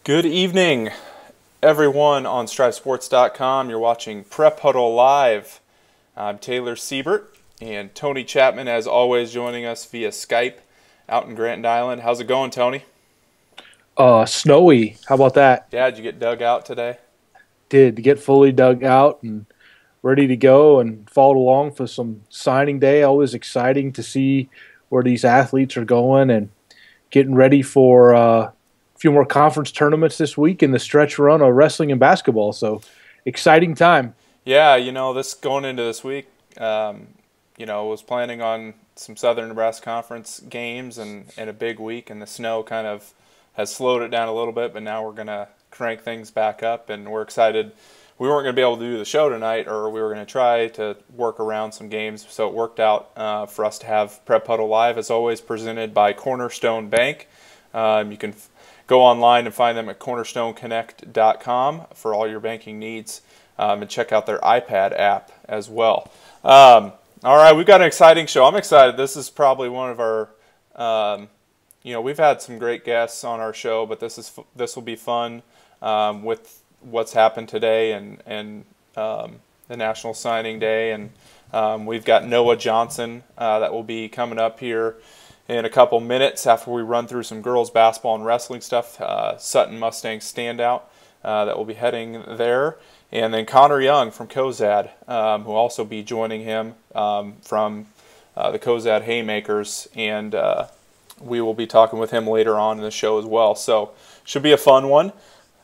Good evening, everyone on StriveSports.com. You're watching Prep Huddle Live. I'm Taylor Siebert and Tony Chapman, as always, joining us via Skype out in Grand Island. How's it going, Tony? Snowy. How about that? Yeah, did you get dug out today? Did get fully dug out and ready to go and followed along for some signing day. Always exciting to see where these athletes are going and getting ready for a few more conference tournaments this week in the stretch run of wrestling and basketball. So exciting time. Yeah, this going into this week, was planning on some Southern Nebraska Conference games and a big week, and the snow kind of has slowed it down a little bit, but now we're going to crank things back up, and we're excited. We weren't going to be able to do the show tonight, or we were going to try to work around some games, so it worked out for us to have Prep Huddle Live, as always, presented by Cornerstone Bank. You can go online and find them at cornerstoneconnect.com for all your banking needs, and check out their iPad app as well. All right, we've got an exciting show. I'm excited. This is probably one of our, we've had some great guests on our show, but this will be fun with what's happened today and the National Signing Day. And we've got Noah Johnson that will be coming up here in a couple minutes after we run through some girls basketball and wrestling stuff. Sutton Mustangs standout that will be heading there. And then Conor Young from Cozad, who will also be joining him from the Cozad Haymakers. And we will be talking with him later on in the show as well. So should be a fun one.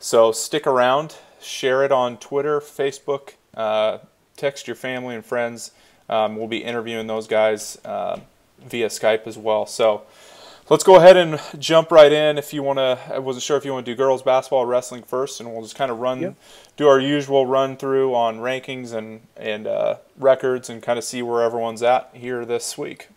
So stick around, share it on Twitter, Facebook, text your family and friends. We'll be interviewing those guys via Skype as well. So let's go ahead and jump right in. If you want to, I wasn't sure if you want to do girls basketball or wrestling first, and we'll just kind of do our usual run through on rankings and records and kind of see where everyone's at here this week.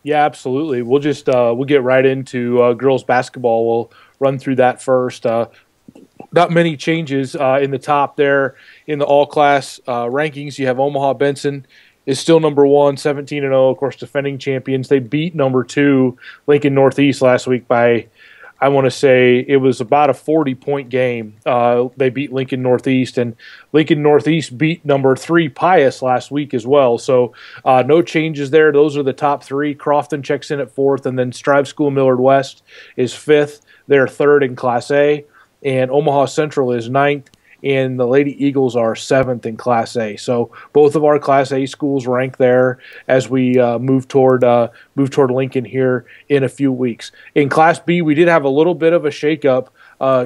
Yeah, absolutely. We'll just we'll get right into girls basketball. We'll run through that first. Not many changes in the top there in the all-class rankings. You have Omaha Benson is still number 1, 17-0, of course, defending champions. They beat number 2, Lincoln Northeast, last week by, I want to say, it was about a 40-point game. They beat Lincoln Northeast, and Lincoln Northeast beat number 3, Pius, last week as well. So no changes there. Those are the top 3. Crofton checks in at 4th, and then Strive School Millard West is 5th. They're 3rd in Class A, and Omaha Central is 9th. And the Lady Eagles are 7th in Class A. So both of our Class A schools rank there as we move toward Lincoln here in a few weeks. In Class B, we did have a little bit of a shakeup.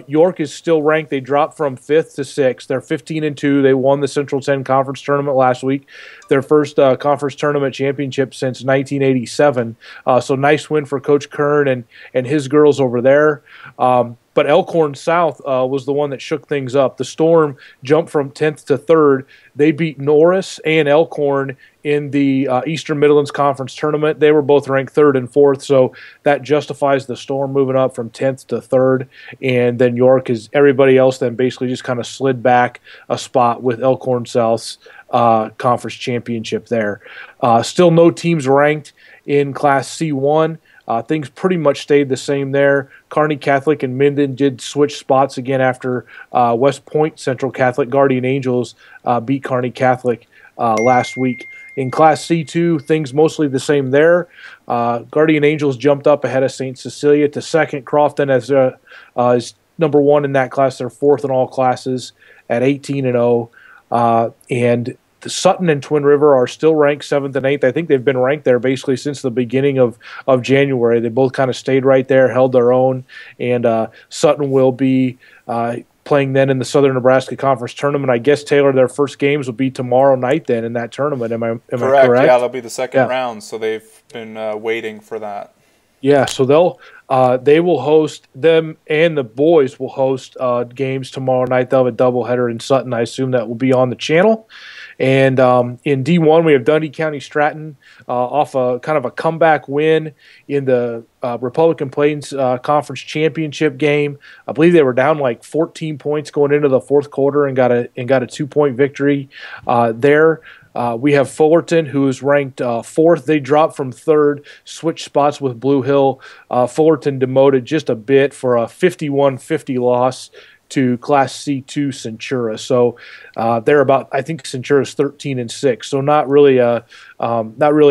York is still ranked. They dropped from 5th to 6th. They're 15-2. They won the Central 10 Conference Tournament last week, their first Conference Tournament championship since 1987. So nice win for Coach Kern and his girls over there. But Elkhorn South was the one that shook things up. The Storm jumped from 10th to 3rd. They beat Norris and Elkhorn in the Eastern Midlands Conference Tournament. They were both ranked 3rd and 4th, so that justifies the Storm moving up from 10th to 3rd. And then York is everybody else then basically just kind of slid back a spot with Elkhorn South's conference championship there. Still no teams ranked in Class C1. Things pretty much stayed the same there. Kearney Catholic and Minden did switch spots again after West Point Central Catholic Guardian Angels beat Kearney Catholic last week. In Class C2, things mostly the same there. Guardian Angels jumped up ahead of St. Cecilia to 2nd. Crofton is number 1 in that class. They're 4th in all classes at 18-0. And the Sutton and Twin River are still ranked 7th and 8th. I think they've been ranked there basically since the beginning of January. They both kind of stayed right there, held their own, and Sutton will be playing then in the Southern Nebraska Conference Tournament. I guess, Taylor, their first games will be tomorrow night then in that tournament. Am I correct? Yeah, that'll be the second round, so they've been waiting for that. Yeah, so they will host, them and the boys will host games tomorrow night. They'll have a doubleheader in Sutton. I assume that will be on the channel. And in D1, we have Dundee County Stratton off a kind of a comeback win in the Republican Plains Conference Championship game. I believe they were down like 14 points going into the fourth quarter and got a 2-point victory there. We have Fullerton, who is ranked 4th. They dropped from 3rd, switched spots with Blue Hill. Fullerton Fullerton demoted just a bit for a 51-50 loss to Class C2 Centura. So they're about, I think Centura's 13-6. So not really a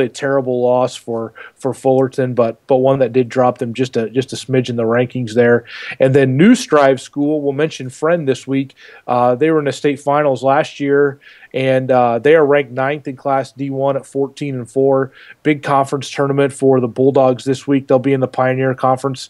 terrible loss for Fullerton, but one that did drop them just a smidge in the rankings there. And then New Strive School, we'll mention Friend this week. They were in the state finals last year, and they are ranked 9th in Class D1 at 14-4. Big conference tournament for the Bulldogs this week. They'll be in the Pioneer Conference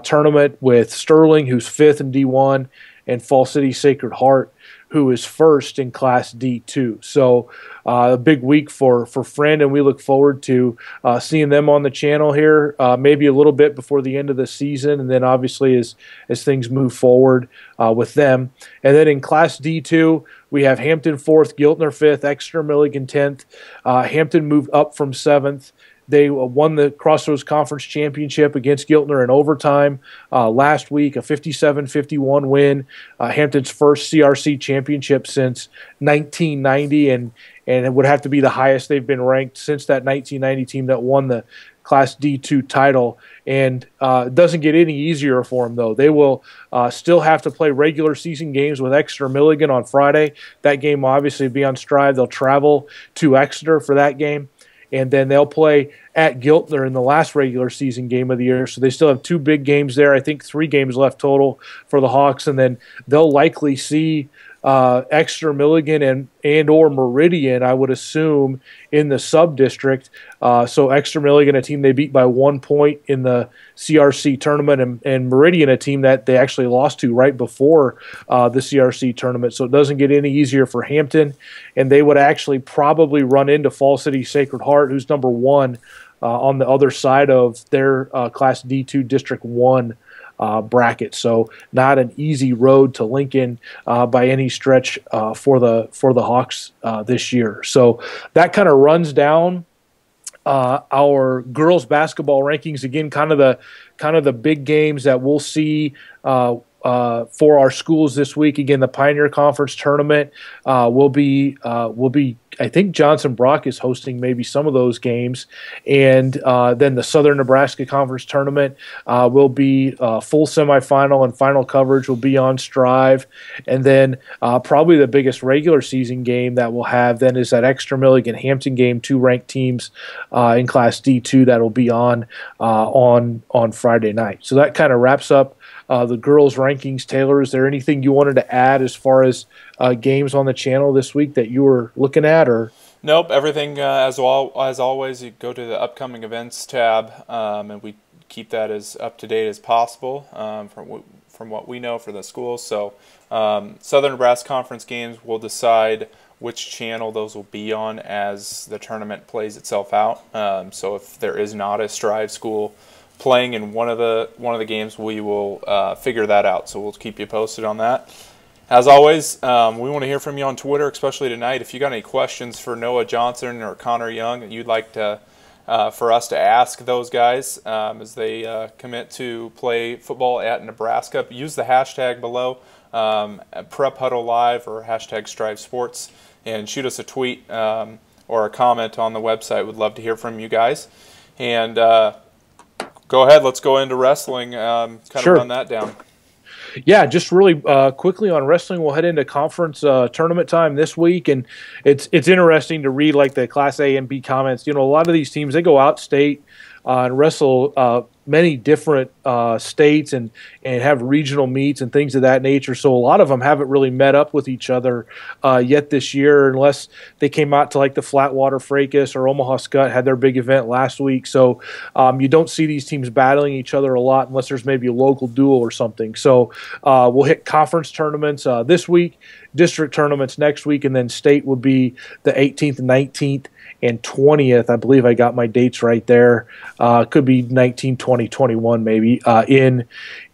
tournament with Sterling, who's 5th in D1, and Fall City Sacred Heart, who is 1st in Class D2. So a big week for Friend, and we look forward to seeing them on the channel here maybe a little bit before the end of the season, and then obviously as things move forward with them. And then in Class D2, we have Hampton 4th, Giltner 5th, Exeter Milligan 10th. Hampton moved up from 7th. They won the Crossroads Conference Championship against Giltner in overtime last week, a 57-51 win, Hampton's first CRC championship since 1990, and it would have to be the highest they've been ranked since that 1990 team that won the Class D2 title. And it doesn't get any easier for them, though. They will still have to play regular season games with Exeter Milligan on Friday. That game will obviously be on Strive. They'll travel to Exeter for that game, and then they'll play at Giltner in the last regular season game of the year. So they still have 2 big games there. I think 3 games left total for the Hawks, and then they'll likely see Exeter Milligan and or Meridian, I would assume, in the sub-district. So Exeter Milligan, a team they beat by 1 point in the CRC tournament, and Meridian, a team that they actually lost to right before the CRC tournament. So it doesn't get any easier for Hampton, and they would actually probably run into Fall City Sacred Heart, who's number 1 on the other side of their Class D2 District 1 bracket. So not an easy road to Lincoln by any stretch for the Hawks this year. So that kind of runs down our girls basketball rankings. Again, kind of the big games that we'll see for our schools this week. Again, the Pioneer Conference tournament will be I think Johnson Brock is hosting maybe some of those games, and then the Southern Nebraska Conference tournament will be full semifinal and final coverage will be on Strive, and then probably the biggest regular season game that we'll have then is that Exeter Milligan Hampton game, 2 ranked teams in Class D2 that will be on Friday night. So that kind of wraps up the girls' rankings. Taylor, is there anything you wanted to add as far as games on the channel this week that you were looking at? Or nope, everything as always. You go to the upcoming events tab, and we keep that as up to date as possible from what we know for the schools. So Southern Nebraska Conference games will decide which channel those will be on as the tournament plays itself out. So if there is not a Strive school playing in one of the games, we will figure that out. So we'll keep you posted on that. As always, we want to hear from you on Twitter, especially tonight. If you got any questions for Noah Johnson or Conor Young that you'd like to for us to ask those guys as they commit to play football at Nebraska, use the hashtag below, PrepHuddleLIve or hashtag Strive Sports, and shoot us a tweet or a comment on the website. We'd love to hear from you guys. And go ahead, let's go into wrestling, Sure. Run that down. Yeah, just really quickly on wrestling, we'll head into conference tournament time this week, and it's interesting to read like the Class A and B comments. You know, a lot of these teams, they go out state and wrestle many different states and have regional meets and things of that nature. So a lot of them haven't really met up with each other yet this year, unless they came out to like the Flatwater Fracas or Omaha Scott had their big event last week. So you don't see these teams battling each other a lot unless there's maybe a local duel or something. So we'll hit conference tournaments this week, district tournaments next week, and then state will be the 18th, 19th, and 20th. I believe I got my dates right there. Could be 19, 20, 21 maybe in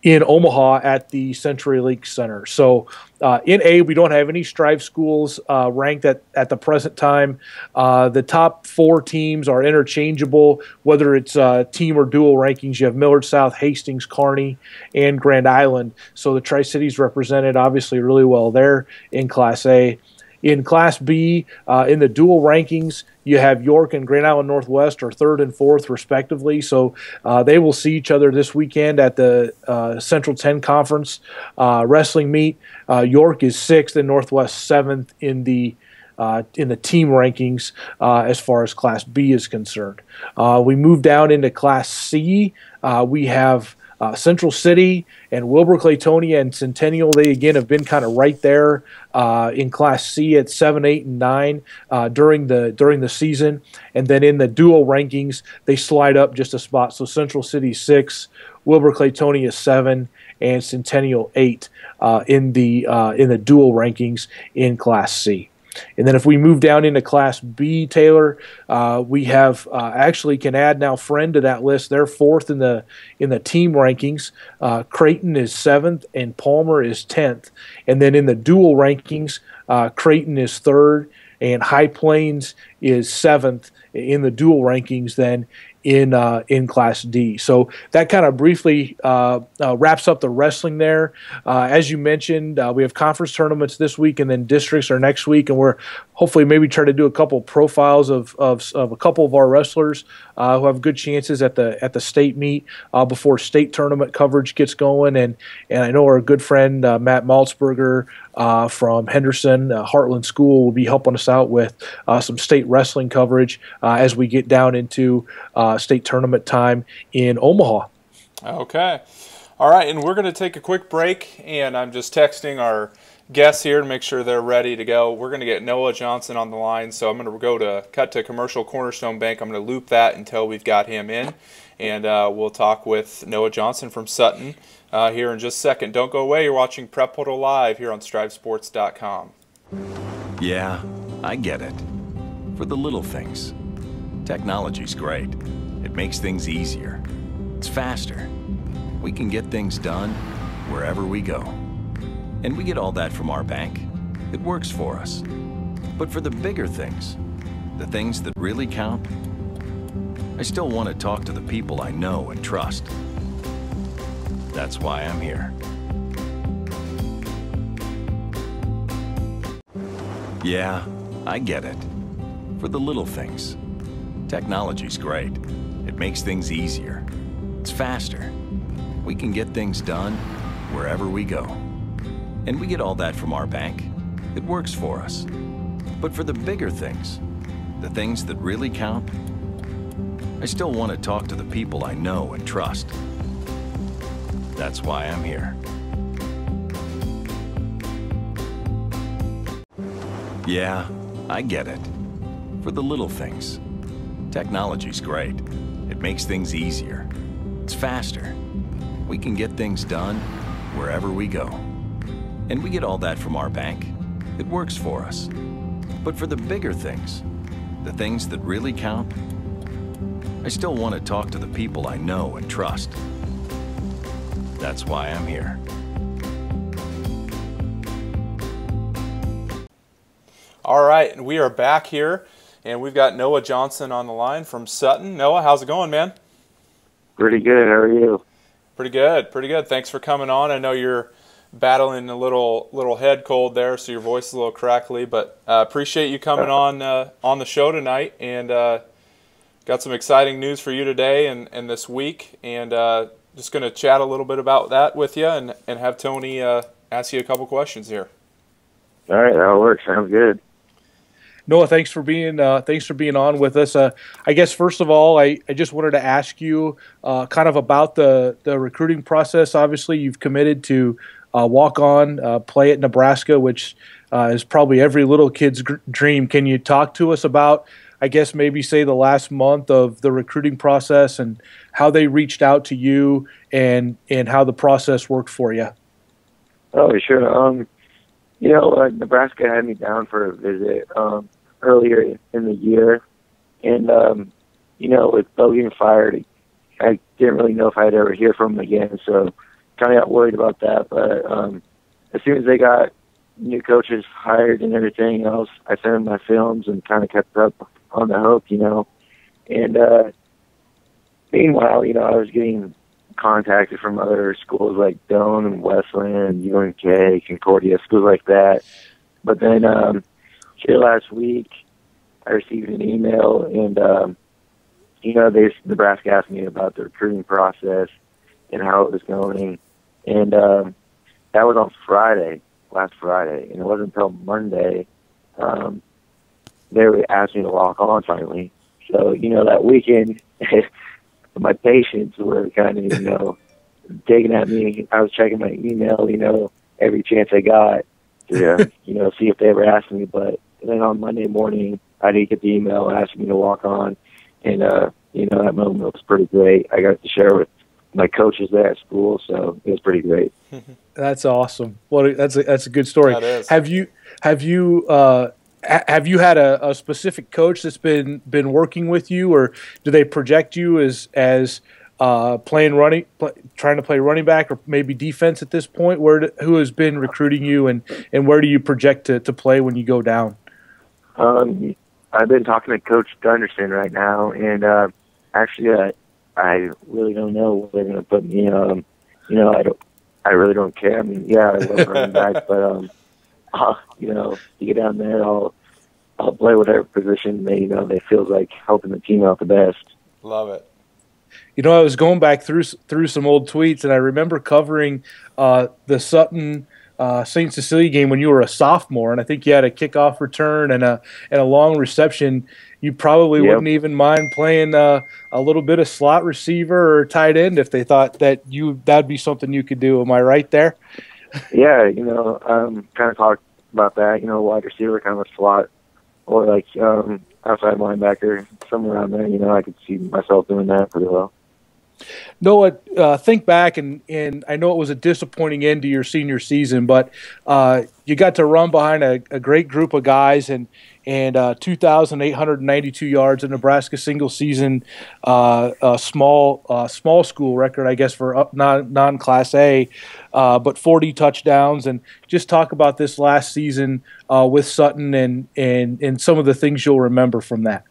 Omaha at the Century Link Center. So in A, we don't have any Strive schools ranked at the present time. The top 4 teams are interchangeable, whether it's team or dual rankings. You have Millard South, Hastings, Kearney, and Grand Island. So the Tri-Cities represented obviously really well there in Class A. In Class B, in the dual rankings, you have York and Grand Island Northwest are third and fourth, respectively. So they will see each other this weekend at the Central 10 Conference wrestling meet. York is sixth and Northwest seventh in the team rankings as far as Class B is concerned. We move down into Class C. We have Central City and Wilbur Claytonia and Centennial. They again have been kind of right there in Class C at 7, 8, and 9 during the season, and then in the dual rankings they slide up just a spot. So Central City 6, Wilbur Claytonia 7, and Centennial 8 in the dual rankings in Class C. And then if we move down into Class B, Taylor, we have actually can add now Friend to that list. They're fourth in the team rankings. Creighton is seventh and Palmer is 10th. And then in the dual rankings, Creighton is third and High Plains is seventh in the dual rankings then in Class D. So that kind of briefly wraps up the wrestling there. As you mentioned, we have conference tournaments this week, and then districts are next week, and we're hopefully maybe try to do a couple profiles of a couple of our wrestlers who have good chances at the state meet before state tournament coverage gets going. And I know our good friend Matt Maltzberger from Henderson Heartland School will be helping us out with some state wrestling coverage as we get down into state tournament time in Omaha. Okay. All right, and we're going to take a quick break, and I'm just texting our guests here to make sure they're ready to go. We're going to get Noah Johnson on the line, so I'm going to cut to commercial Cornerstone Bank. I'm going to loop that until we've got him in, and we'll talk with Noah Johnson from Sutton here in just a second. Don't go away. You're watching Prep Huddle Live here on StriveSports.com. Yeah, I get it. For the little things. Technology's great. It makes things easier. It's faster. We can get things done wherever we go. And we get all that from our bank. It works for us. But for the bigger things, the things that really count, I still want to talk to the people I know and trust. That's why I'm here. Yeah, I get it. For the little things. Technology's great. It makes things easier. It's faster. We can get things done wherever we go. And we get all that from our bank. It works for us. But for the bigger things, the things that really count, I still want to talk to the people I know and trust. That's why I'm here. Yeah, I get it. For the little things. Technology's great. It makes things easier. It's faster. We can get things done wherever we go. And we get all that from our bank. It works for us. But for the bigger things, the things that really count, I still want to talk to the people I know and trust. That's why I'm here. All right, and we are back here, and we've got Noah Johnson on the line from Sutton. Noah, how's it going, man? Pretty good. How are you? Pretty good, pretty good. Thanks for coming on. I know you're battling a little head cold there, so your voice is a little crackly, but appreciate you coming on the show tonight, and got some exciting news for you today and this week, and just going to chat a little bit about that with you and have Tony ask you a couple questions here. All right, that'll work. Sounds good. Noah, thanks for being on with us. I guess first of all, I just wanted to ask you kind of about the recruiting process. Obviously, you've committed to walk on, play at Nebraska, which is probably every little kid's dream. Can you talk to us about, I guess, maybe say the last month of the recruiting process and how they reached out to you and how the process worked for you? Oh, sure. Nebraska had me down for a visit earlier in the year. And, with Bo getting fired, I didn't really know if I'd ever hear from him again. So kind of got worried about that. But as soon as they got new coaches hired and everything else, I sent them my films and kind of kept up on the hope, And meanwhile, I was getting contacted from other schools like Doane and Westland, UNK, Concordia, schools like that. But then here last week, I received an email, and Nebraska asked me about the recruiting process and how it was going, and that was on last Friday, and it wasn't until Monday they asked me to walk on finally. So that weekend, my patients were kind of digging at me. I was checking my email, every chance I got to see if they ever asked me, but then on Monday morning, I did get the email asking me to walk on, and that moment was pretty great. I got to share with my coaches there at school, so it was pretty great. That's awesome. Well, that's a good story. That is. Have you had a specific coach that's been working with you, or do they project you as trying to play running back or maybe defense at this point? Who has been recruiting you, and where do you project to play when you go down? I've been talking to Coach Gunderson right now, and actually, I really don't know where they're going to put me. I really don't care. I mean, yeah, I love running back, but to get down there, I'll play whatever position they feels like helping the team out the best. Love it. I was going back through some old tweets, and I remember covering the Sutton St. Cecilia game when you were a sophomore, and I think you had a kickoff return and a long reception. You probably wouldn't even mind playing a little bit of slot receiver or tight end if they thought that'd be something you could do. Am I right there? Yeah, kind of talked about that. Wide receiver, kind of a slot, or like outside linebacker, somewhere around there. I could see myself doing that pretty well. Noah, think back, and I know it was a disappointing end to your senior season, but you got to run behind a great group of guys and 2,892 yards, a Nebraska single season small school record, I guess, for non-Class A, but 40 touchdowns. And just talk about this last season with Sutton and some of the things you'll remember from that.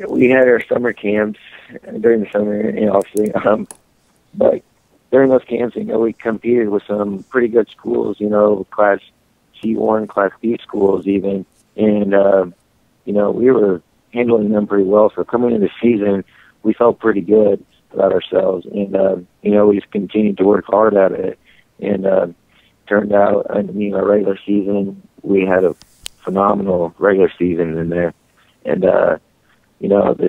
We had our summer camps during the summer, obviously. But during those camps, we competed with some pretty good schools, Class C1, Class B schools even. And, we were handling them pretty well. So coming into the season, we felt pretty good about ourselves. And, we just continued to work hard at it. And turned out, our regular season, we had a phenomenal regular season in there. And,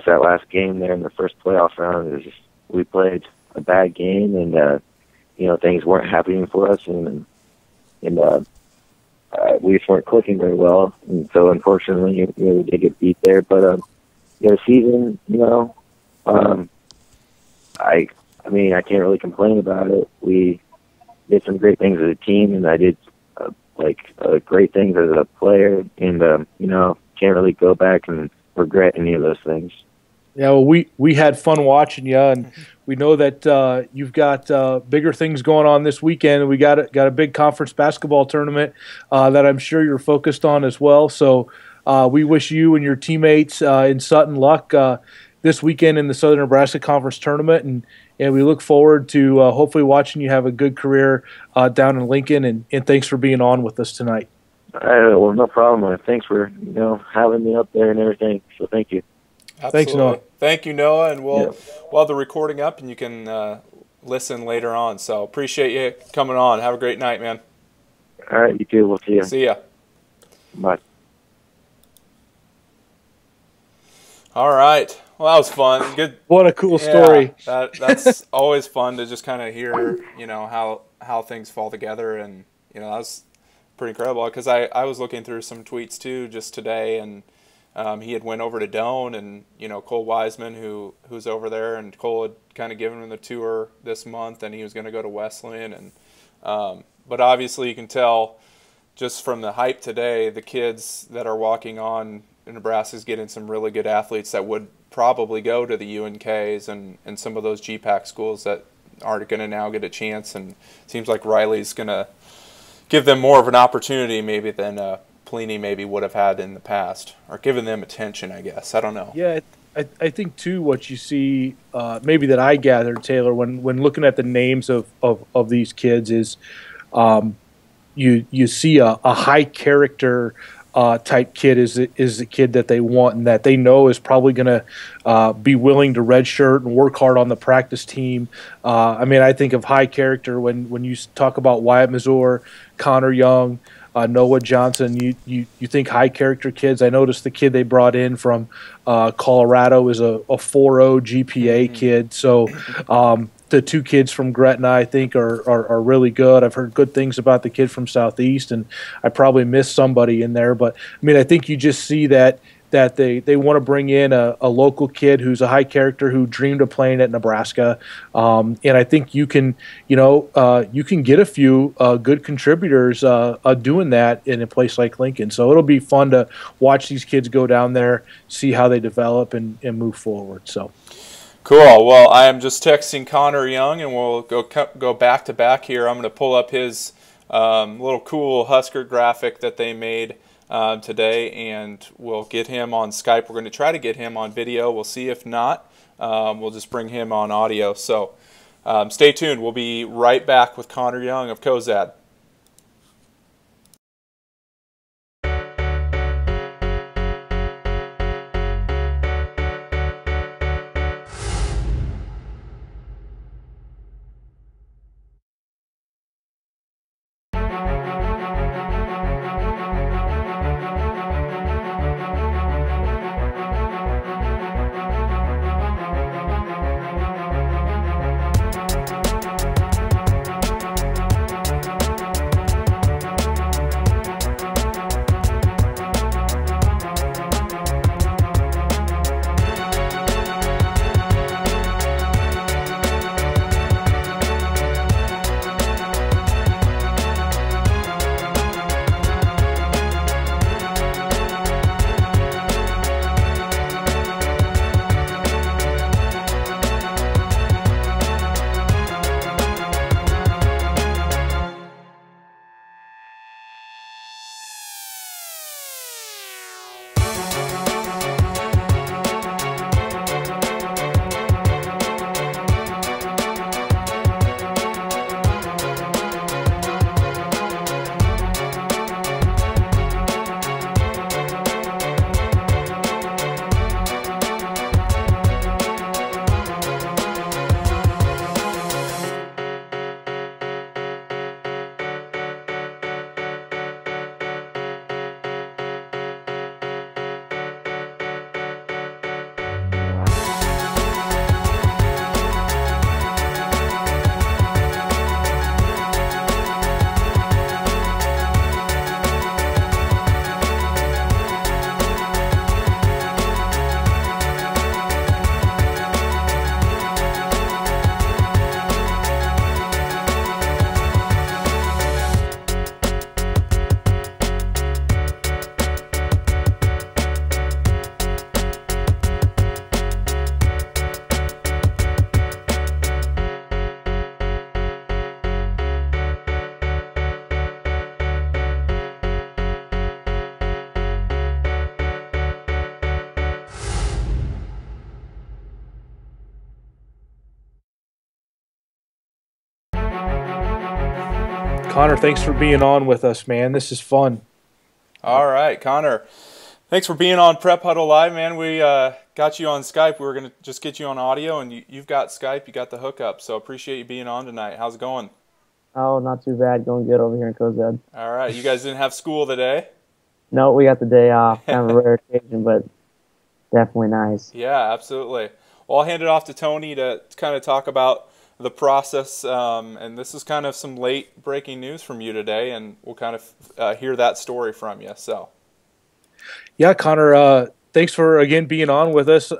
that last game there in the first playoff round, we played a bad game, and things weren't happening for us, and we just weren't clicking very well, and so unfortunately, we did get beat there. But the season, I can't really complain about it. We did some great things as a team, and I did great things as a player, and can't really go back and regret any of those things. Yeah, well, we had fun watching you, and we know that you've got bigger things going on this weekend, and we got a big conference basketball tournament that I'm sure you're focused on as well. So we wish you and your teammates in Sutton luck this weekend in the Southern Nebraska Conference tournament, and we look forward to hopefully watching you have a good career down in Lincoln, and thanks for being on with us tonight. Well, no problem. Thanks for having me up there and everything. So thank you. Absolutely. Thanks, Noah. Thank you, Noah, and we'll have the recording up, and you can listen later on. So appreciate you coming on. Have a great night, man. All right, you too. We'll see you. See ya. Bye. All right. Well, that was fun. Good. What a cool story. That's always fun to just kind of hear, how things fall together, and that was pretty incredible, because I was looking through some tweets too just today, and he had went over to Doane, and Cole Wiseman, who's over there, and Cole had kind of given him the tour this month, and he was going to go to Wesleyan, and but obviously you can tell just from the hype today, the kids that are walking on in Nebraska's getting some really good athletes that would probably go to the UNKs and some of those GPAC schools that aren't going to now get a chance, and it seems like Riley's going to give them more of an opportunity maybe than Pelini maybe would have had in the past, or given them attention, I guess. I don't know. Yeah, I think, too, what you see, maybe that I gathered, Taylor, when looking at the names of these kids is you see a high character type kid is the kid that they want and that they know is probably going to be willing to redshirt and work hard on the practice team. I mean, I think of high character when you talk about Wyatt Mazur, Conor Young, Noah Johnson. You think high character kids. I noticed the kid they brought in from Colorado is a 4.0 GPA kid. So the two kids from Gretna, I think, are really good. I've heard good things about the kid from Southeast, and I probably missed somebody in there. But, I mean, I think you just see that they want to bring in a local kid who's a high character who dreamed of playing at Nebraska. And I think you can get a few good contributors doing that in a place like Lincoln. So it'll be fun to watch these kids go down there, see how they develop and move forward. So. Cool. Well, I am just texting Conor Young, and we'll go back to back here. I'm going to pull up his little cool Husker graphic that they made today, and we'll get him on Skype. We're going to try to get him on video. We'll see if not. We'll just bring him on audio. So stay tuned. We'll be right back with Conor Young of Cozad. Conor, thanks for being on with us, man. This is fun. All right, Conor. Thanks for being on Prep Huddle Live, man. We got you on Skype. We were going to just get you on audio, and you've got Skype. You got the hookup, so appreciate you being on tonight. How's it going? Oh, not too bad. Going good over here in Cozad. All right. You guys didn't have school today? No, we got the day off. Kind of a rare occasion, but definitely nice. Yeah, absolutely. Well, I'll hand it off to Tony to kind of talk about the process, and this is kind of some late breaking news from you today, and we'll kind of hear that story from you. So, yeah, Conor, thanks for again being on with us.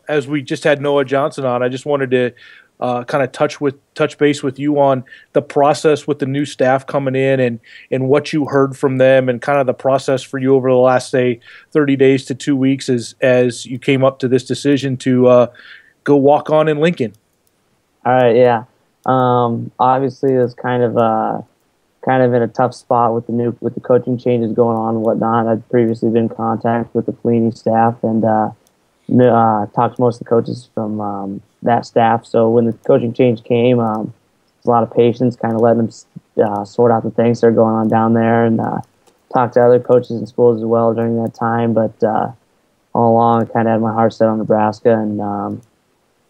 As we just had Noah Johnson on, I just wanted to kind of touch base with you on the process with the new staff coming in and what you heard from them and kind of the process for you over the last, say, 30 days to 2 weeks as you came up to this decision to go walk on in Lincoln. All right, yeah. Obviously, it was kind of in a tough spot with the coaching changes going on and whatnot. I'd previously been in contact with the Pelini staff and talked to most of the coaches from that staff. So when the coaching change came, there's a lot of patience, kind of letting them sort out the things that are going on down there, and talk to other coaches and schools as well during that time. But all along, I kind of had my heart set on Nebraska. And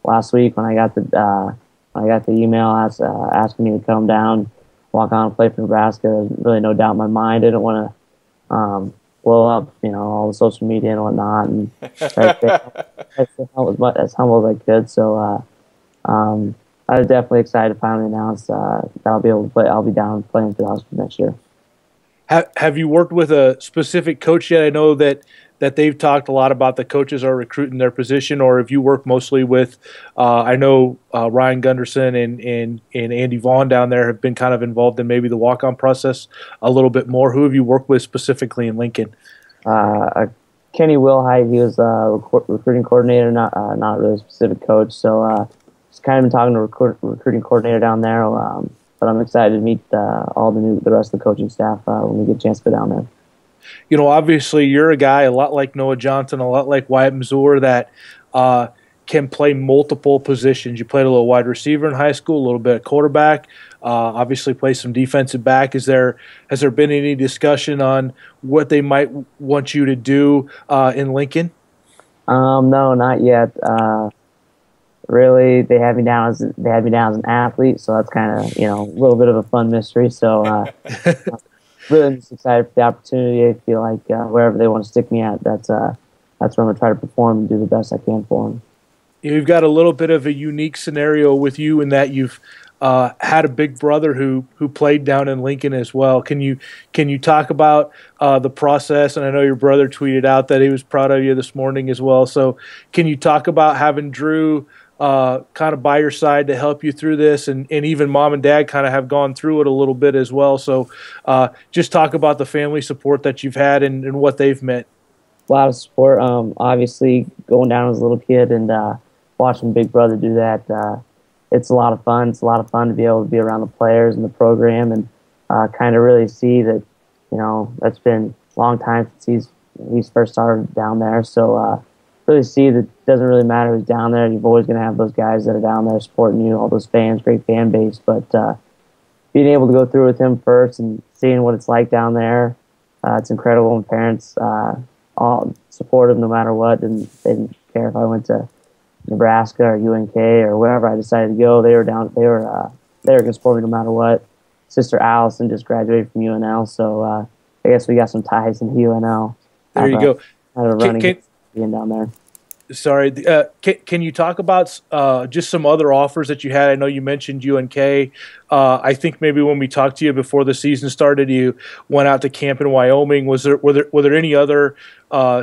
last week, when I got the email asking me to come down, walk on and play for Nebraska, there's really no doubt in my mind. I didn't want to blow up, all the social media and whatnot, and try to stay as humble as I could. So I was definitely excited to finally announce that I'll be able to play. I'll be down playing for the Huskers next year. Have you worked with a specific coach yet? I know that they've talked a lot about the coaches are recruiting their position, or have you worked mostly with, I know Ryan Gunderson and Andy Vaughn down there have been kind of involved in maybe the walk-on process a little bit more. Who have you worked with specifically in Lincoln? Kenny Wilhite, he was a recruiting coordinator, not really a specific coach. So just kind of been talking to recruiting coordinator down there. But I'm excited to meet all the rest of the coaching staff when we get a chance to go down there. Obviously you're a guy a lot like Noah Johnson, a lot like Wyatt Mazur, that can play multiple positions. You played a little wide receiver in high school, a little bit of quarterback, obviously play some defensive back. Has there been any discussion on what they might want you to do in Lincoln? No, not yet. Really, they had me down as an athlete, so that's kind of a little bit of a fun mystery. So really just excited for the opportunity. I feel like wherever they want to stick me at, that's where I'm gonna try to perform and do the best I can for them. You've got a little bit of a unique scenario with you in that you've had a big brother who played down in Lincoln as well. Can you talk about the process? And I know your brother tweeted out that he was proud of you this morning as well. So can you talk about having Drew kind of by your side to help you through this, and even mom and dad kind of have gone through it a little bit as well. So just talk about the family support that you've had and what they've meant. A lot of support. Obviously, going down as a little kid and watching Big Brother do that, it's a lot of fun. It's a lot of fun to be able to be around the players and the program and kind of really see that, that's been a long time since he's first started down there. So really see that it doesn't really matter who's down there. You're always going to have those guys that are down there supporting you, all those fans, great fan base. But being able to go through with him first and seeing what it's like down there, it's incredible. And parents all support him no matter what, and they didn't care if I went to Nebraska or UNK or wherever I decided to go. They were down. They were going to support me no matter what. Sister Allison just graduated from UNL, so I guess we got some ties in UNL. There you go. Had a running being down there. Sorry, can you talk about just some other offers that you had? I know you mentioned UNK. I think maybe when we talked to you before the season started, you went out to camp in Wyoming. Were there any other,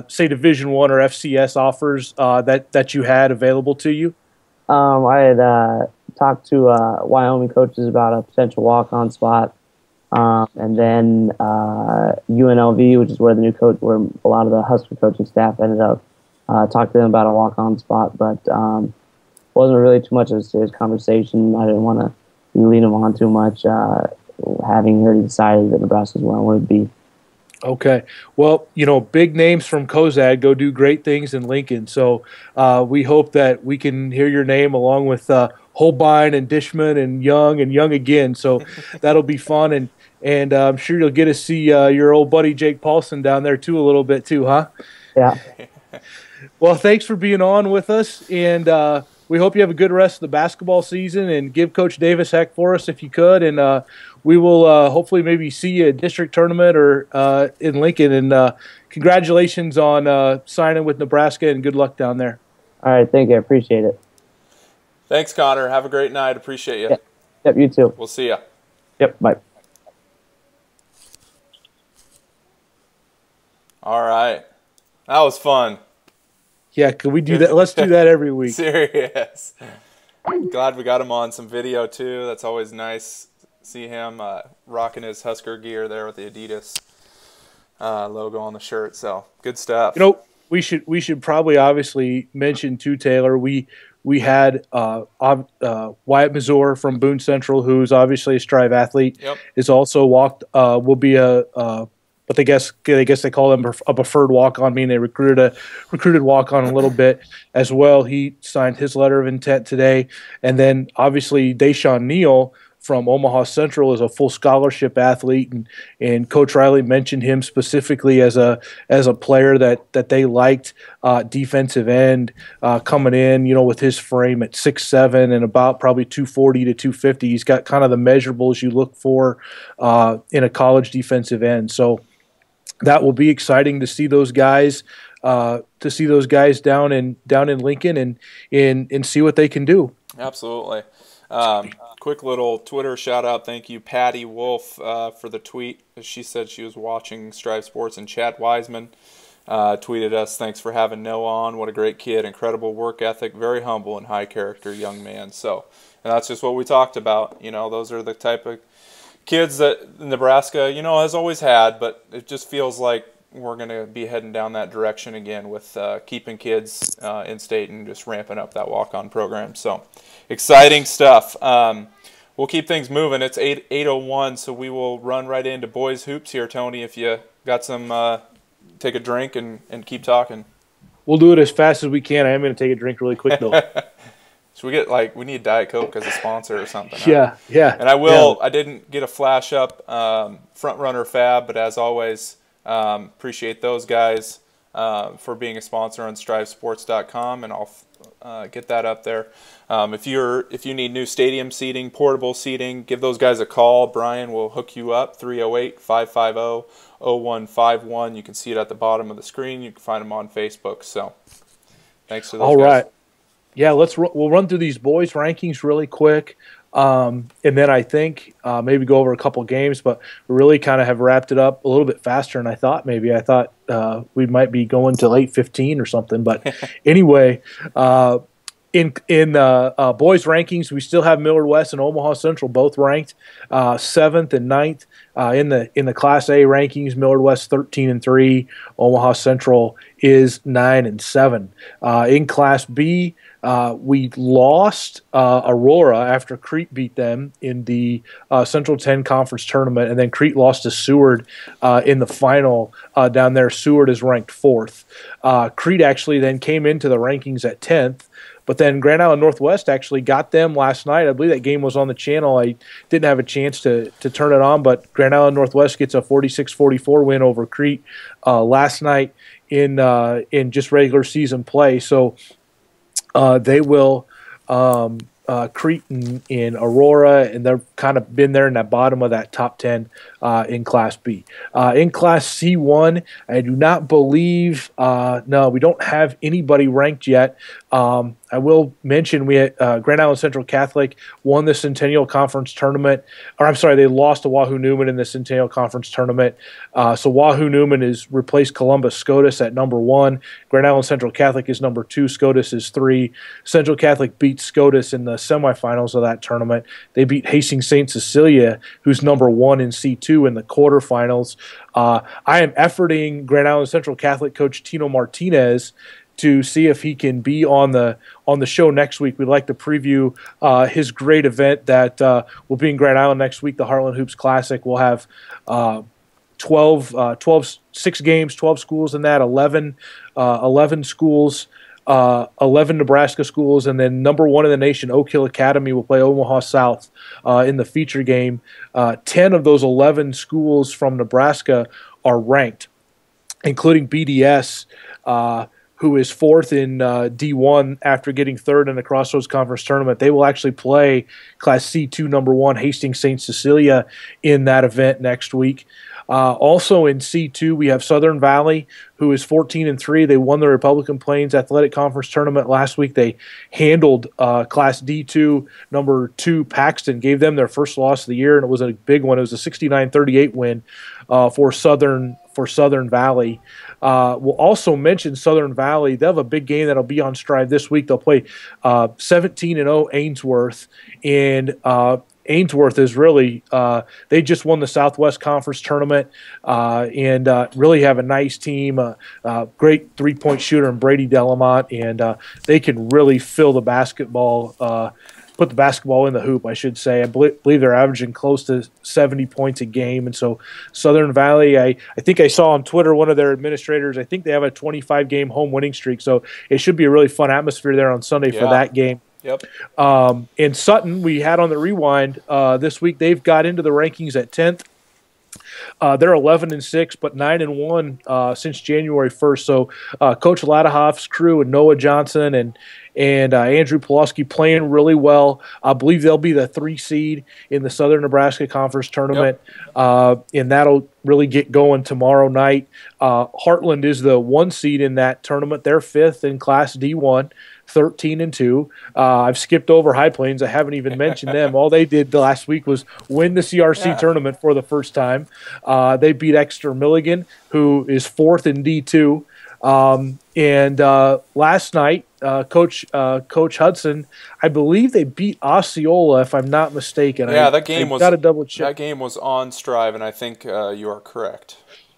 say, Division I or FCS offers that you had available to you? I had talked to Wyoming coaches about a potential walk-on spot, and then UNLV, which is where the new coach, where a lot of the Husker coaching staff ended up. Talked to them about a walk-on spot, but wasn't really too much of a serious conversation. I didn't want to lean them on too much, having already decided that Nebraska is where I wanted to be. Okay. Well, big names from Cozad go do great things in Lincoln, so we hope that we can hear your name along with Holbein and Dishman and Young again, so that'll be fun, and I'm sure you'll get to see your old buddy Jake Paulson down there too a little bit too, huh? Yeah. Well, thanks for being on with us, and we hope you have a good rest of the basketball season, and give Coach Davis heck for us if you could, and we will hopefully maybe see you at district tournament or in Lincoln, and congratulations on signing with Nebraska, and good luck down there. All right, thank you. I appreciate it. Thanks, Connor. Have a great night. Appreciate you. Yep, you too. We'll see you. Yep, bye. All right. That was fun. Yeah, could we do that? Let's do that every week. Serious. Glad we got him on some video, too. That's always nice. See him rocking his Husker gear there with the Adidas logo on the shirt. So, good stuff. We should probably obviously mention, too, Taylor, we had Wyatt Mazur from Boone Central, who's obviously a Strive athlete, is also will be but I guess they call him a preferred walk-on, meaning they recruited walk-on a little bit as well. He signed his letter of intent today. And then obviously Deshaun Neal, from Omaha Central is a full scholarship athlete, and Coach Riley mentioned him specifically as a player that they liked, defensive end, coming in, with his frame at 6'7" and about probably 240 to 250. He's got kind of the measurables you look for in a college defensive end. So that will be exciting to see those guys. Down in Lincoln and see what they can do. Absolutely. Quick little Twitter shout out. Thank you, Patty Wolf, for the tweet. She said she was watching Strive Sports, and Chad Wiseman tweeted us, "Thanks for having Noah on. What a great kid. Incredible work ethic. Very humble and high character young man." So, and that's just what we talked about. Those are the type of kids that Nebraska, has always had, but it just feels like we're going to be heading down that direction again with keeping kids in state and just ramping up that walk-on program. So exciting stuff. We'll keep things moving. It's 8:01, so we will run right into boys hoops here, Tony. If you got some, take a drink and keep talking. We'll do it as fast as we can. I am going to take a drink really quick, though. So we need Diet Coke as a sponsor or something. Yeah. And I didn't get a flash up Front Runner Fab, but as always, appreciate those guys for being a sponsor on StriveSports.com, and I'll get that up there. If you need new stadium seating, portable seating, give those guys a call. Brian will hook you up, 308-550-0151. You can see it at the bottom of the screen. You can find them on Facebook. So thanks to those guys. All right. Yeah, we'll run through these boys rankings really quick. And then I think maybe go over a couple games, but we really kind of have wrapped it up a little bit faster than I thought. I thought we might be going till 8:15 or something. But anyway, in boys rankings, we still have Millard West and Omaha Central both ranked 7th and 9th. In the Class A rankings, Millard West 13-3, Omaha Central is 9-7. In Class B, we lost Aurora after Crete beat them in the Central 10 Conference Tournament, and then Crete lost to Seward in the final down there. Seward is ranked 4th. Crete actually then came into the rankings at 10th, but then Grand Island Northwest actually got them last night. I believe that game was on the channel. I didn't have a chance to turn it on, but Grand Island Northwest gets a 46-44 win over Crete last night in just regular season play. So they will Crete in Aurora, and they've kind of been there in that bottom of that top 10 in Class B. In Class C1, I do not believe, no, we don't have anybody ranked yet. I will mention we had Grand Island Central Catholic won the Centennial Conference Tournament. Or I'm sorry, they lost to Wahoo Newman in the Centennial Conference Tournament. So Wahoo Newman is replaced Columbus SCOTUS at number 1. Grand Island Central Catholic is number 2. SCOTUS is 3. Central Catholic beat SCOTUS in the semifinals of that tournament. They beat Hastings St. Cecilia, who's number 1 in C2 in the quarterfinals. I am efforting Grand Island Central Catholic coach Tino Martinez to see if he can be on the show next week. We'd like to preview his great event that will be in Grand Island next week, the Heartland Hoops Classic. We'll have 6 games, 12 schools in that, 11 schools, 11 Nebraska schools, and then number 1 in the nation, Oak Hill Academy, will play Omaha South in the feature game. 10 of those 11 schools from Nebraska are ranked, including BDS, who is 4th in D1 after getting 3rd in the Crossroads Conference Tournament. They will actually play Class C2 number 1 Hastings St. Cecilia in that event next week. Also in C2, we have Southern Valley, who is 14-3. They won the Republican Plains Athletic Conference Tournament last week. They handled Class D2 number 2 Paxton, gave them their first loss of the year, and it was a big one. It was a 69-38 win for Southern Valley. We'll also mention Southern Valley. They'll have a big game that'll be on Strive this week. They'll play 17-0 Ainsworth, and Ainsworth is really they just won the Southwest Conference Tournament and really have a nice team, great three-point shooter in Brady Delamont, and they can really fill the basketball, put the basketball in the hoop, I should say. I believe they're averaging close to 70 points a game. And so Southern Valley, I think I saw on Twitter one of their administrators, I think they have a 25-game home winning streak. So it should be a really fun atmosphere there on Sunday for that game. Yep. And Sutton, we had on the rewind this week. They've got into the rankings at 10th. They're 11-6, but 9-1 since January 1st. So Coach Ladahoff's crew and Noah Johnson and Andrew Pulaski playing really well. I believe they'll be the 3 seed in the Southern Nebraska Conference tournament, and that'll really get going tomorrow night. Heartland is the 1 seed in that tournament. They're 5th in Class D1. 13-2. I've skipped over High Plains. I haven't even mentioned them. All they did last week was win the CRC tournament for the first time. They beat Exeter Milligan, who is 4th in D2. And last night, Coach Hudson, I believe they beat Osceola, if I'm not mistaken. Yeah, that game was. Got to double check. That game was on Strive, and I think you are correct.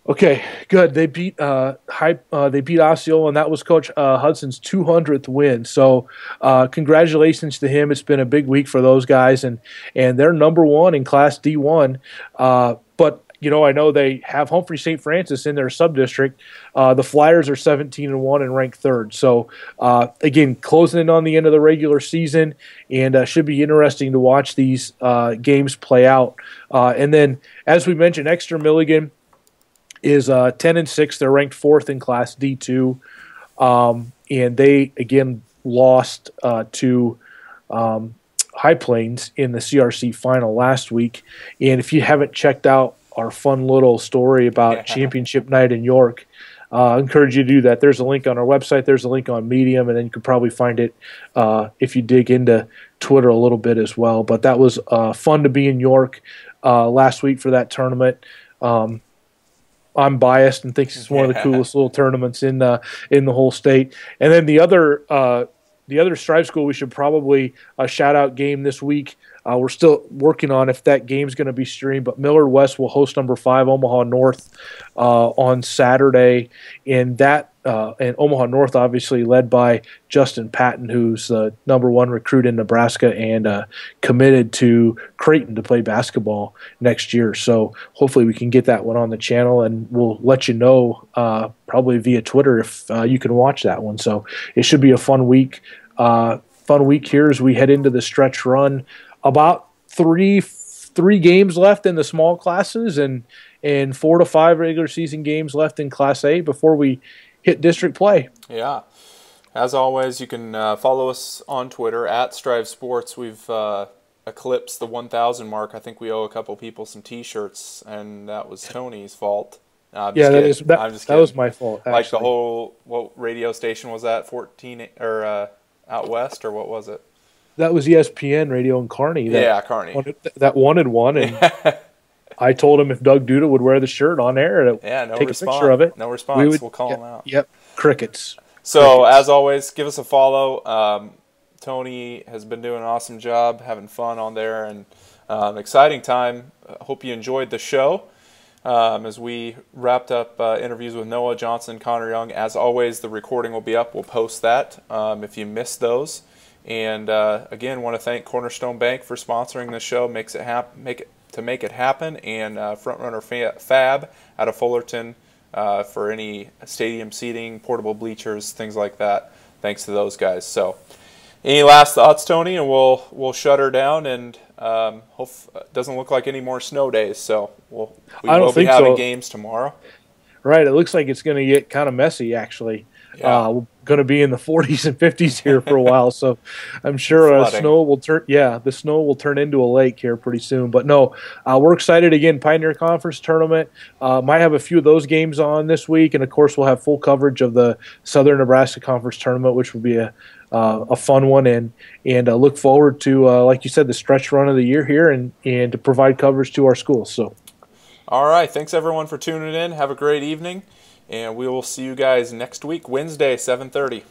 Okay, good. They beat Osceola, and that was Coach Hudson's 200th win. So, congratulations to him. It's been a big week for those guys, and they're number 1 in Class D1. But I know they have Humphrey St. Francis in their sub-district. The Flyers are 17-1 and ranked 3rd. So, again, closing in on the end of the regular season, and should be interesting to watch these games play out. And then, as we mentioned, Exeter Milligan is 10-6. They're ranked 4th in Class D2, and they again lost to High Plains in the CRC final last week. And if you haven't checked out our fun little story about Championship Night in York, I encourage you to do that. There's a link on our website. There's a link on Medium, and then you can probably find it if you dig into Twitter a little bit as well. But that was fun to be in York last week for that tournament. I'm biased and think it's one of the coolest little tournaments in the whole state. And then the other Strive school we should probably shout out game this week. We're still working on if that game's going to be streamed, but Millard West will host number 5 Omaha North on Saturday, and Omaha North obviously led by Justin Patton, who's the number 1 recruit in Nebraska and committed to Creighton to play basketball next year. So hopefully we can get that one on the channel, and we'll let you know probably via Twitter if you can watch that one. So it should be a fun week. Here as we head into the stretch run. About three games left in the small classes, and 4 to 5 regular season games left in Class A before we hit district play. Yeah. As always, you can follow us on Twitter at Strive Sports. We've eclipsed the 1,000 mark. I think we owe a couple people some T-shirts, and that was Tony's fault. I'm just kidding. That was my fault. Actually. Like the whole, what radio station was that? 14 or out west, or what was it? That was ESPN Radio in Kearney. Kearney. That wanted one, and I told him if Doug Duda would wear the shirt on air, take a picture of it. No response. We'll call him out. Yep, crickets. So, as always, give us a follow. Tony has been doing an awesome job, having fun on there, and exciting time. Hope you enjoyed the show. As we wrapped up interviews with Noah Johnson, Conor Young, as always, the recording will be up. We'll post that if you missed those. And again, want to thank Cornerstone Bank for sponsoring this show, make it happen, and Frontrunner Fab out of Fullerton for any stadium seating, portable bleachers, things like that. Thanks to those guys. So, any last thoughts, Tony? And we'll shut her down. And it doesn't look like any more snow days, so we will be having games tomorrow. Right. It looks like it's going to get kind of messy, actually. Yeah. We're going to be in the 40s and 50s here for a while, so I'm sure the snow will turn into a lake here pretty soon. But no, we're excited again. Pioneer Conference tournament might have a few of those games on this week, and of course we'll have full coverage of the Southern Nebraska Conference tournament, which will be a fun one, and look forward to like you said, the stretch run of the year here, and to provide coverage to our schools. So, all right, thanks everyone for tuning in. Have a great evening. And we will see you guys next week, Wednesday, 7:30.